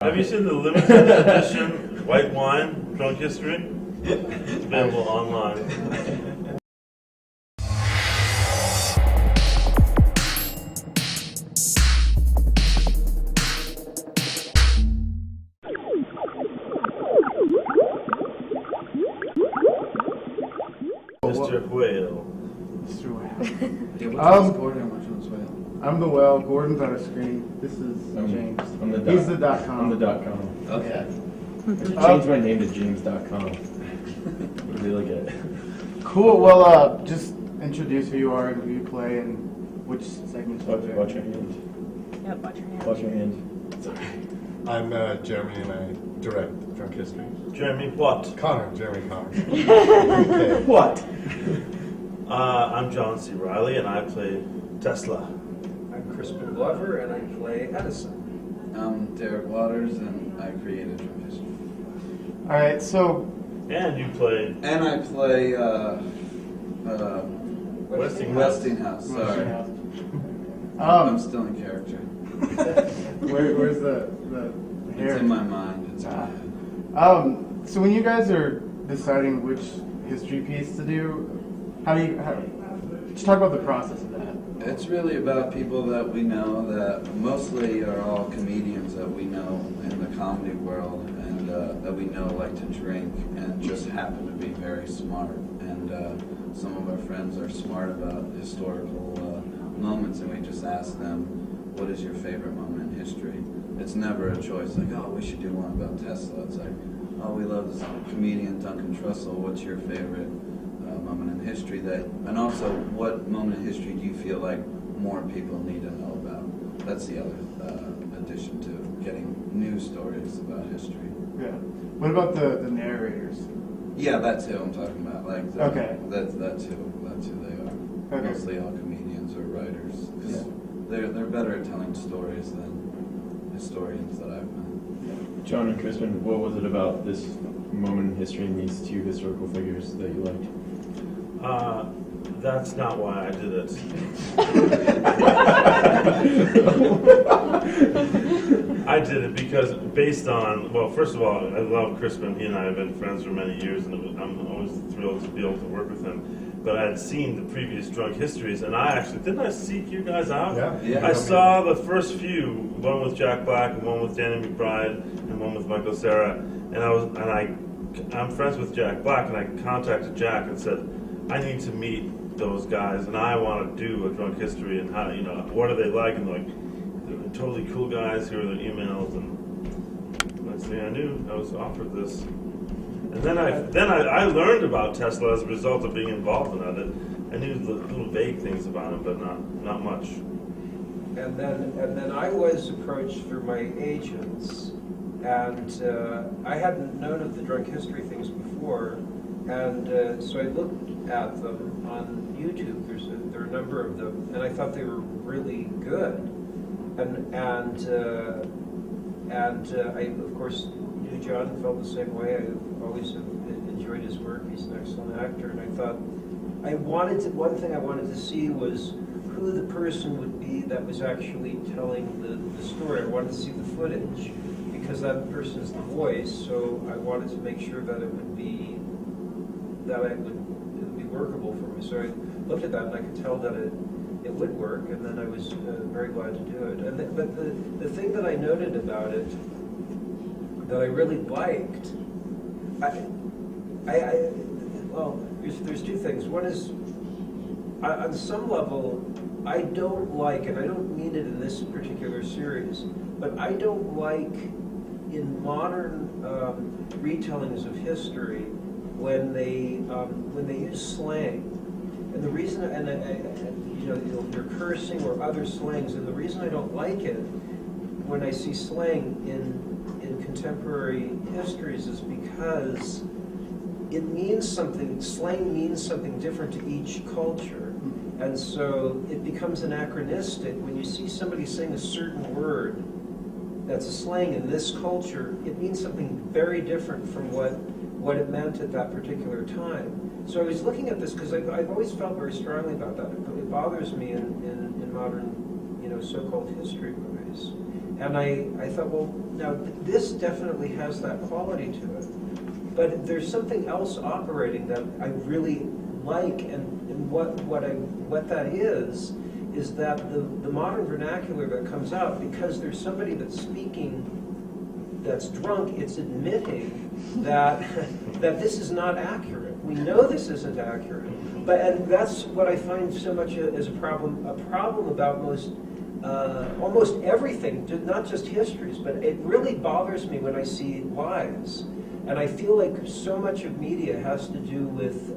Have you seen the limited edition white wine drunk history? It's available online. Mr. Whale. Mr. Whale. Yeah, which one's Gordon? Which one's Whale? I'm the whale. Gordon's on a screen. This is James. I'm the He's the .com. I'm the .com. Okay. I changed my name to James.com. Really good. Cool. Well, just introduce who you are and who you play and which segments you Watch your hand. Yep, watch your hand. Watch your hand. Sorry. I'm Jeremy and I direct Drunk History. Jeremy what? Jeremy Connor. Okay. What? I'm John C. Reilly and I play Tesla. I'm Crispin Glover and I play Edison. I'm Derek Waters and I created Drunk History. All right. So. And you play And I play Westinghouse. Sorry. Um, I'm still in character. where's the hair? It's in my mind. It's in my head. So when you guys are deciding which history piece to do, just talk about the process of that. It's really about people that we know that mostly are all comedians that we know in the comedy world and that we know like to drink and just happen to be very smart. And some of our friends are smart about historical moments and we just ask them, what is your favorite moment in history? It's never a choice like, oh, we should do one about Tesla. It's like, oh, we love this comedian Duncan Trussell. What's your favorite moment in history? And also, what moment in history do you feel like more people need to know about? That's the other addition to getting new stories about history. Yeah. What about the narrators? Yeah, that's who I'm talking about. Like, Okay. That's who they are. Okay. Mostly all comedians or writers. 'Cause they're better at telling stories than historians that I've met. John and Crispin, what was it about this moment in history and these two historical figures that you liked? That's not why I did it. I did it because based on, well, first of all, I love Crispin. He and I have been friends for many years, and I'm always thrilled to be able to work with him. But I had seen the previous drunk histories, and didn't I seek you guys out? Yeah. I saw the first few, one with Jack Black, and one with Danny McBride, and one with Michael Cera, and I'm friends with Jack Black, and I contacted Jack and said, I need to meet those guys, and I want to do a drunk history, and how, what are they like? And they're totally cool guys. Here are their emails, and next thing I knew, I was offered this. And then I learned about Tesla as a result of being involved in it. I knew the little vague things about him, but not much. And then I was approached through my agents, and I hadn't known of the drunk history things before, and so I looked at them on YouTube. There are a number of them, and I thought they were really good. And I of course knew John and felt the same way. I always have enjoyed his work. He's an excellent actor, and I thought one thing I wanted to see was who the person would be that was actually telling the story. I wanted to see the footage because that person is the voice. So I wanted to make sure that it would be workable for me. So I looked at that and I could tell that it would work, and then I was very glad to do it. But the thing that I noted about it that I really liked, there's two things. One is, on some level, I don't like, and I don't mean it in this particular series, but I don't like in modern retellings of history when they use slang. And the reason, you're cursing or other slangs, and the reason I don't like it when I see slang in contemporary histories is because it means something. Slang means something different to each culture, and so it becomes anachronistic when you see somebody saying a certain word that's a slang in this culture. It means something very different from what it meant at that particular time. So I was looking at this because I've always felt very strongly about that. It bothers me in modern, so-called history movies. And I thought, well, now this definitely has that quality to it. But there's something else operating that I really like, and what that is that the modern vernacular that comes out, because there's somebody that's speaking that's drunk, it's admitting that that this is not accurate. We know this isn't accurate. And that's what I find so much as a problem about almost everything, not just histories, but it really bothers me when I see lies. And I feel like so much of media has to do with,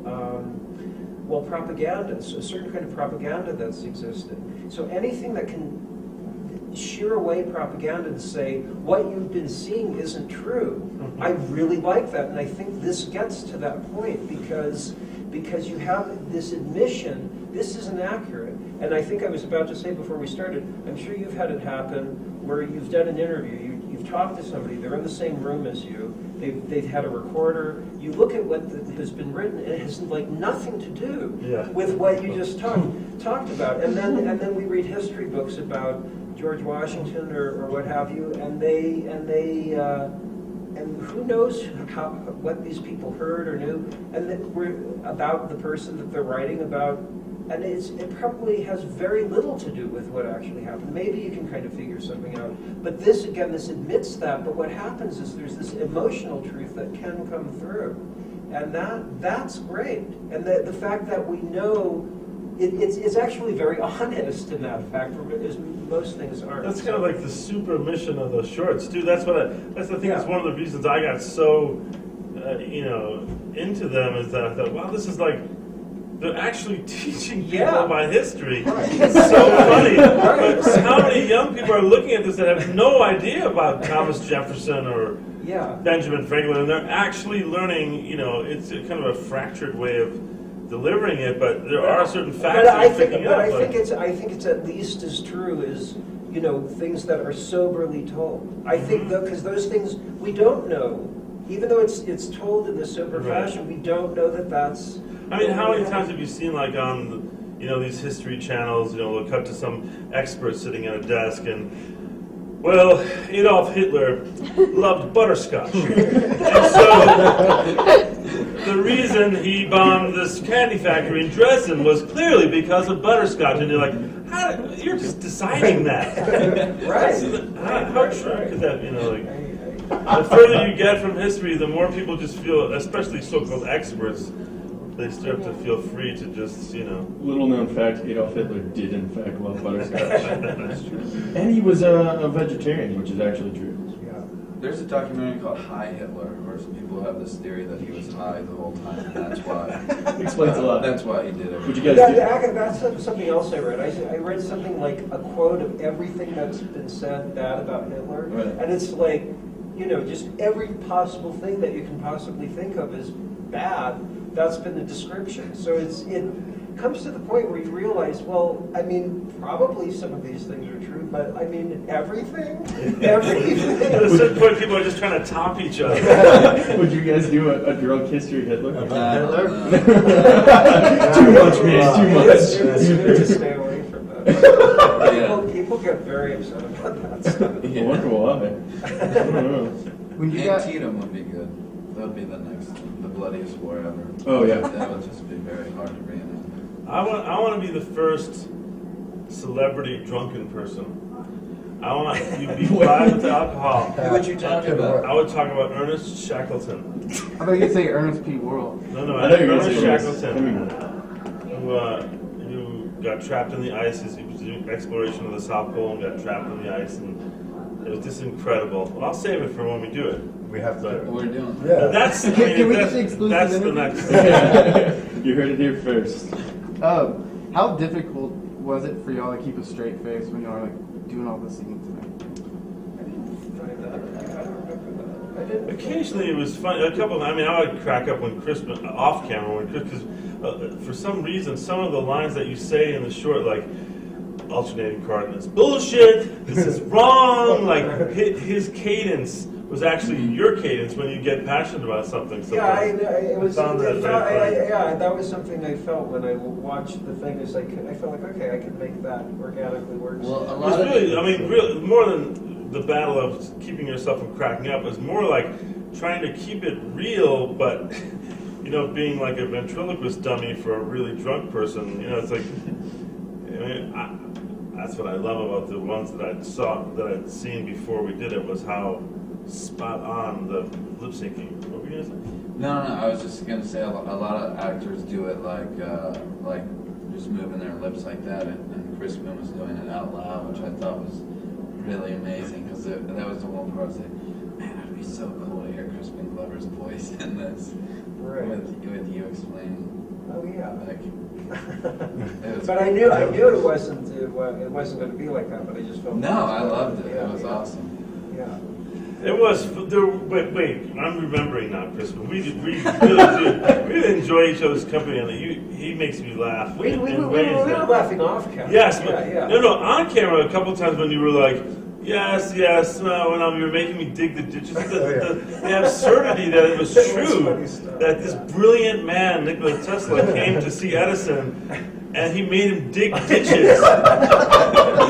propaganda, so a certain kind of propaganda that's existed. So anything that can shear away propaganda and say, what you've been seeing isn't true, I really like that. And I think this gets to that point because you have this admission, this isn't accurate. And I think I was about to say before we started, I'm sure you've had it happen where you've done an interview, you've talked to somebody, they're in the same room as you, they've had a recorder, you look at what has been written, and it has like nothing to do with what you just talked about. And then we read history books about George Washington or what have you, and who knows what these people heard or knew, and that we're about the person that they're writing about, and it probably has very little to do with what actually happened. Maybe you can kind of figure something out, but this admits that. But what happens is there's this emotional truth that can come through, and that's great. And the fact that we know it's actually very honest in that fact, as most things aren't. That's kind of like the super mission of those shorts, too. That's the thing. That's one of the reasons I got so, into them, is that I thought, wow, this is like they're actually teaching people about history. Right. It's so funny. Right. But how many young people are looking at this that have no idea about Thomas Jefferson or Benjamin Franklin, and they're actually learning. It's a kind of a fractured way of delivering it, but there are certain facts that you're picking up. I think it's at least as true as things that are soberly told. I think because those things we don't know, even though it's told in this sober fashion, we don't know that that's. I mean, how many times have you seen on these history channels? They'll cut to some expert sitting at a desk and, well, Adolf Hitler loved butterscotch, and so. The reason he bombed this candy factory in Dresden was clearly because of butterscotch, and you're like, you're just deciding that. Right. How true could that be? The further you get from history, the more people just feel, especially so-called experts, they start to feel free to just, Little known fact, Adolf Hitler did in fact love butterscotch. And he was a vegetarian, which is actually true. There's a documentary called High Hitler, where some people have this theory that he was high the whole time, and that's why. Explains a lot. That's why he did it. Would you guys do? That's something else I read. I read something like a quote of everything that's been said bad about Hitler, and it's like, just every possible thing that you can possibly think of is bad. That's been the description. So it comes to the point where you realize, well, I mean, probably some of these things are true, but I mean, everything? Everything? At a certain point, people are just trying to top each other. Would you guys do a drunk history Hitler? Hitler? Too much, man, too much. It's good to stay away from that. People get very upset about that stuff. I wonder why. I don't know. When you got Antietam would be good. That would be the bloodiest war ever. Oh, yeah. That would just be very hard to reenact. I want to be the first celebrity drunken person. I want you to be live with alcohol. Who would you talk about? I would talk about Ernest Shackleton. I thought you'd say Ernest P. Worrell. No, I thought you were Ernest going to say Shackleton, who got trapped in the ice. He was doing exploration of the South Pole and got trapped in the ice, and it was just incredible. Well, I'll save it for when we do it. We have to. We're doing that. Yeah. That's Can we get the exclusive that's the interview? next. You heard it here first. How difficult was it for y'all to keep a straight face when y'all were doing all the scenes? Occasionally it was fun. I would crack up when Crispin, off camera, because for some reason, some of the lines that you say in the short, like, alternating coordinates, bullshit, this is wrong, like, his cadence was actually your cadence when you get passionate about something. So It was. found that very funny. That was something I felt when I watched the thing. Is I felt like, okay, I can make that organically work. Well, a It lot was of really, more than the battle of keeping yourself from cracking up. It's more like trying to keep it real, but being like a ventriloquist dummy for a really drunk person. It's like, that's what I love about the ones that I'd seen before we did it, was how spot on the lip syncing. What were you gonna say? No, I was just gonna say a lot of actors do it like just moving their lips like that, and Crispin was doing it out loud, which I thought was really amazing, because that was the one part I was like, man, it'd be so cool to hear Crispin Glover's voice in this, Right. with you explaining. Oh, yeah. Like, But I knew it wasn't going to be like that, but I just felt. No, I loved it. Yeah, It was awesome. Yeah. It was there. Wait, I'm remembering now, Crispin. We really enjoy each other's company, and he makes me laugh. We in were ways that- laughing off camera. Yes, but yeah. no, on camera a couple of times when you were like, yes, no, and you were making me dig the ditches. The absurdity that it was That was true funny stuff, that this brilliant man, Nikola Tesla, came to see Edison, and he made him dig ditches.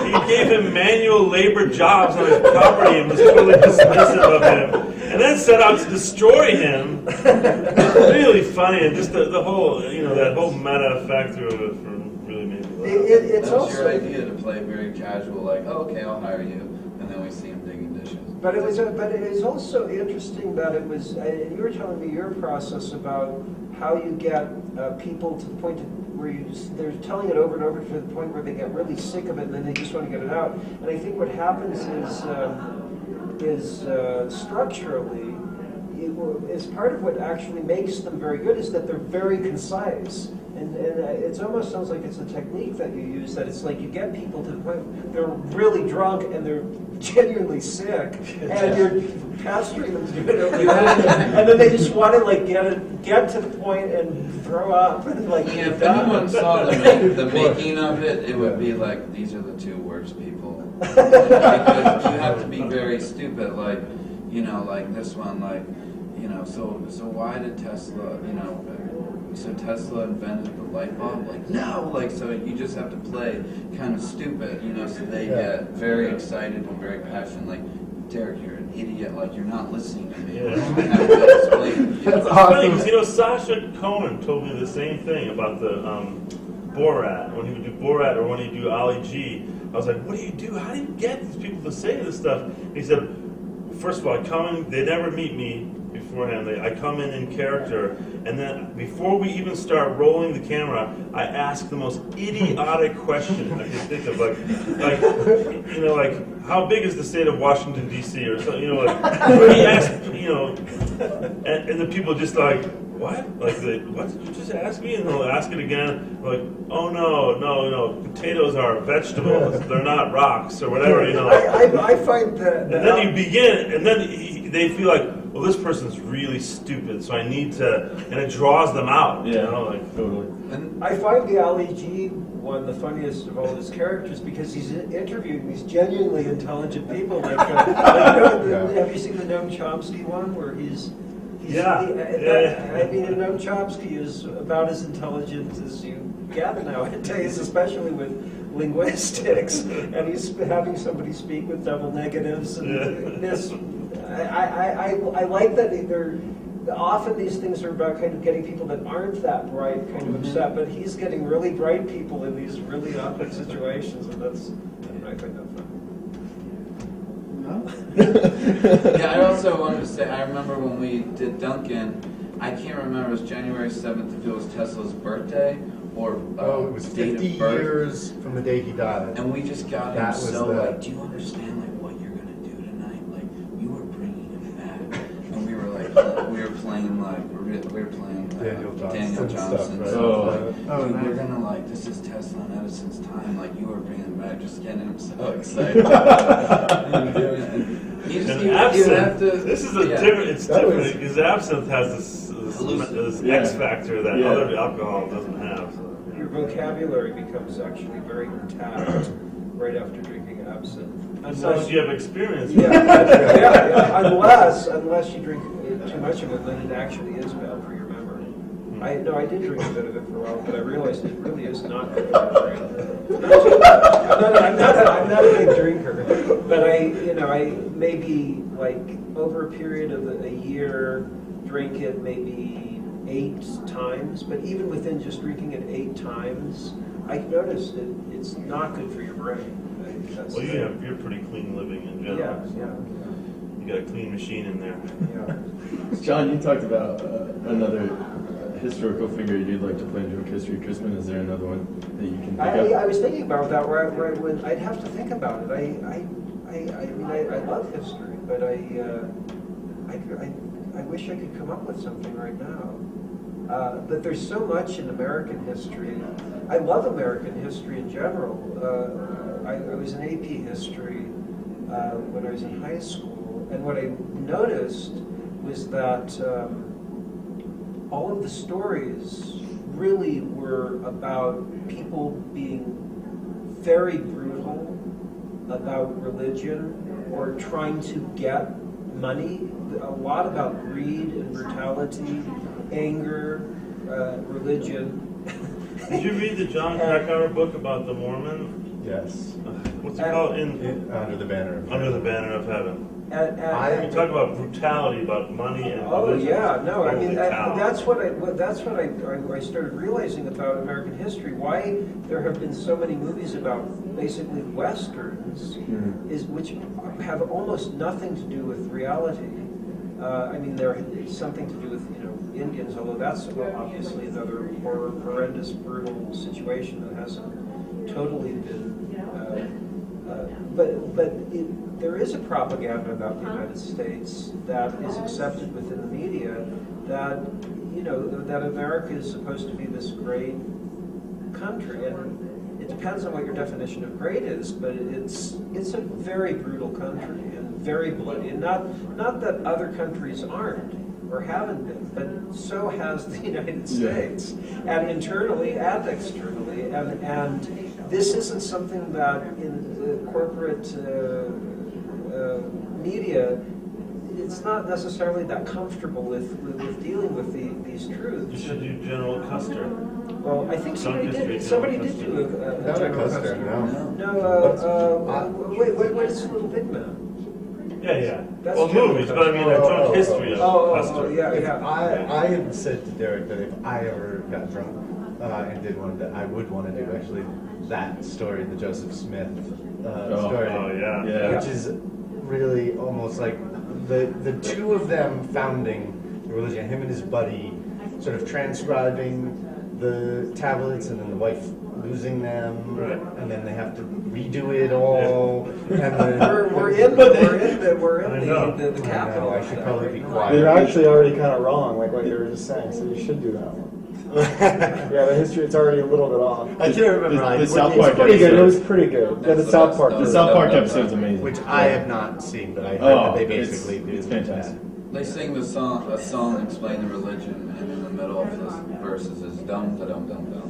He gave him manual labor jobs on his property and was totally dismissive of him, and then set out to destroy him. It's really funny, and just the whole, that whole meta factor of it really made me laugh. It's That was also your idea to play very casual, like, oh, okay, I'll hire you, and then we see him digging dishes. But it is also interesting that it was. And you were telling me your process about how you get people to the point where they're telling it over and over to the point where they get really sick of it, and then they just want to get it out. And I think what happens is structurally. Is part of what actually makes them very good is that they're very concise, and it almost sounds like it's a technique that you use, that it's like you get people to the point they're really drunk and they're genuinely sick, and you're pestering them to do it over and then they just want to like get to the point and throw up and like. Yeah, if anyone saw the making of it, it would be like, these are the two worst people. Because you have to be very stupid, like this one, so why did Tesla, so Tesla invented the light bulb? Like, no, so you just have to play kind of stupid, so they get very excited and very passionate, like, Derek, you're an idiot, like, you're not listening to me. Yeah. I have to explain. That's It's funny awesome. because Sasha Cohen told me the same thing about the Borat. When he would do Borat or when he'd do Ali G, I was like, what do you do? How do you get these people to say this stuff? And he said, first of all, they never meet me beforehand. I come in character, and then before we even start rolling the camera, I ask the most idiotic question I can think of, like how big is the state of Washington D.C. or something, where he asked, and the people just like, what? Like, what did you just ask me? And they'll ask it again, like, oh no, potatoes are vegetables, they're not rocks or whatever, I find that. And then you begin, and then they feel like, well, this person's really stupid, so I need to, and it draws them out, Totally. And I find the Ali G one the funniest of all his characters because he's interviewing these genuinely intelligent people. Like, have you seen the Noam Chomsky one where he's Yeah. I mean, Noam Chomsky is about as intelligent as you gather nowadays, especially with linguistics, and he's having somebody speak with double negatives and this. I like that they're often these things are about kind of getting people that aren't that bright kind of upset, but he's getting really bright people in these really awkward situations, and I find that fun. yeah, I also wanted to say, I remember when we did Duncan, I can't remember, it was January 7th, if it was Tesla's birthday or Oh, it was date 50 of birth. years from the day he died. And we just got him That was so the- like, do you understand like what you're gonna do tonight? Like, you were bringing him back, and we were like, we were playing like Daniel Daniel Johnson Johnson. stuff, right? So like, Oh, dude, we're nice. gonna like, this is Tesla and Edison's time. Like, you were bringing him back, just getting him so excited. And doing it. And you just And you have absinthe, to. this is yeah. different, it's That different, was- because absinthe has this Yeah. X factor that Yeah. other alcohol doesn't have. So, Your vocabulary becomes actually very intact right after drinking absinthe. Unless you have experience. Yeah, unless you drink too much of it, then it actually is bad for your memory. I did drink a bit of it for a while, but I realized it really is not good for your brain. I'm not a big drinker, but I maybe like over a period of a year drink it maybe 8 times, but even within just drinking it 8 times, I noticed that it's not good for your brain. Well, you're pretty clean living in general. Yeah. You got a clean machine in there. Yeah. John, you talked about another historical figure you'd like to play in joke history. Crispin, is there another one that you can pick up? I was thinking about that right when I'd have to think about it. I mean, I love history, but I wish I could come up with something right now. But there's so much in American history. I love American history in general. I was in AP history when I was in high school, and what I noticed was that all of the stories really were about people being very brutal about religion or trying to get money. A lot about greed and brutality, anger, religion. Did you read the John Krakauer book about the Mormon? Yes. What's it called? Under the banner. Under the Banner of Heaven. I- You talk about brutality, about money and Oh religion. yeah, no, I mean Holy cow. that's what I started realizing about American history. Why there have been so many movies about basically westerns, is which have almost nothing to do with reality. I mean, they're something to do with Indians, although that's obviously another horrendous, brutal situation that hasn't totally been. There is a propaganda about the United States that is accepted within the media that that America is supposed to be this great country, and it depends on what your definition of great is, but it's a very brutal country and very bloody, and not that other countries aren't or haven't been, but so has the United States, and internally and externally, and this isn't something that in the corporate media, it's not necessarily that comfortable with dealing with these truths. You should do General Custer. Well, I think somebody did do a Not a General Custer, no. No, wait, it's Little Big Man. Yeah. That's Well, General movies, but I mean a Custer. drunk history of Custer. Yeah. I had said to Derek that if I ever got drunk and did one, that I would want to do actually that story, the Joseph Smith story. Oh, yeah. Yeah. Which is really almost like the two of them founding the religion, him and his buddy sort of transcribing the tablets and then the wife losing them, Right. and then they have to redo it all. And then, We're in the I know. the capital. I should probably be quiet. You're actually already kind of wrong, like what you were just saying, so you should do that one. Yeah, the history, it's already a little bit off. I can't remember. The South It's Park pretty good, it was episode. pretty good. Yeah, the That's South the Park. best The story. South Park episode's amazing. Which I have not seen, but I heard Oh, that they it's basically do fantastic. They sing a song explain the religion, and in the middle of the verses is dum da dum dum dum.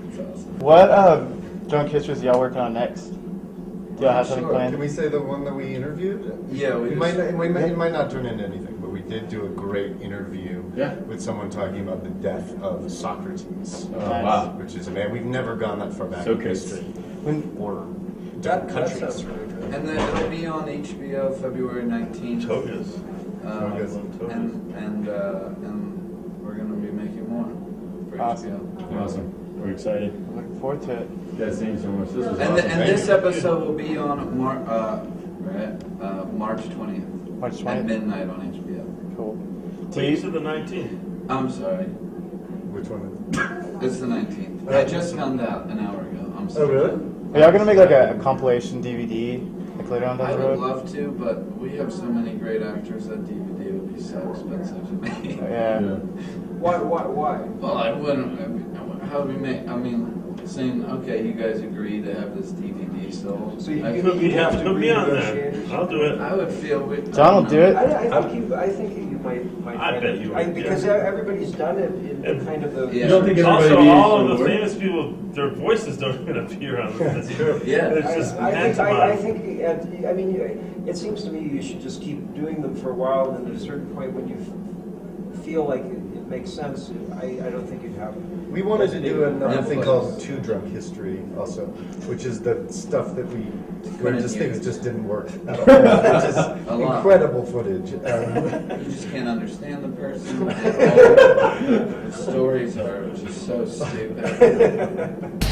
It's awesome. What drunk histories y'all working on next? Do y'all have something Sure. planned? Can we say the one that we interviewed? Yeah, It might not turn into anything, but we did do a great interview with someone talking about the death of Socrates. Oh, wow. Which is amazing. We've never gone that far back So in good. history. Or That different countries. sounds really good. And then it'll be on HBO February 19th. Togas. Togas. And we're gonna be making more for Awesome. HBO. Awesome. We're excited. Looking forward to it. Guys, thank you so much. This was And, awesome. and this episode will be on March 20th. March At 20th? midnight on HBO. Cool. Well, you said the 19th. I'm sorry. Which one? It's the 19th. I just found out an hour ago. I'm Oh, sorry. really? Are y'all gonna make like a compilation DVD like later on down I the would road? love to, but we have so many great actors that DVD would be so expensive to make. Yeah. Why? Well, I wouldn't. How would we make? I mean, saying, okay, you guys agree to have this DVD sold. So you I, Put me have to put me on there. renegotiate. I'll do it. I would feel. John will do it. I think you might. I bet you would, because yeah. everybody's done it in kind of the. Yeah. You don't think everybody Also, all of would the work? famous people, their voices don't even appear on this. Yeah. It's just I pantomime. think, I mean, it seems to me you should just keep doing them for a while, and at a certain point when feel like it makes sense, I don't think you'd have. We wanted to do another thing Netflix. called Too Drunk History also, which is the stuff that we Couldn't just things use. just didn't work at all. Which is A lot. incredible footage. You just can't understand the person. And all the stories are just so stupid.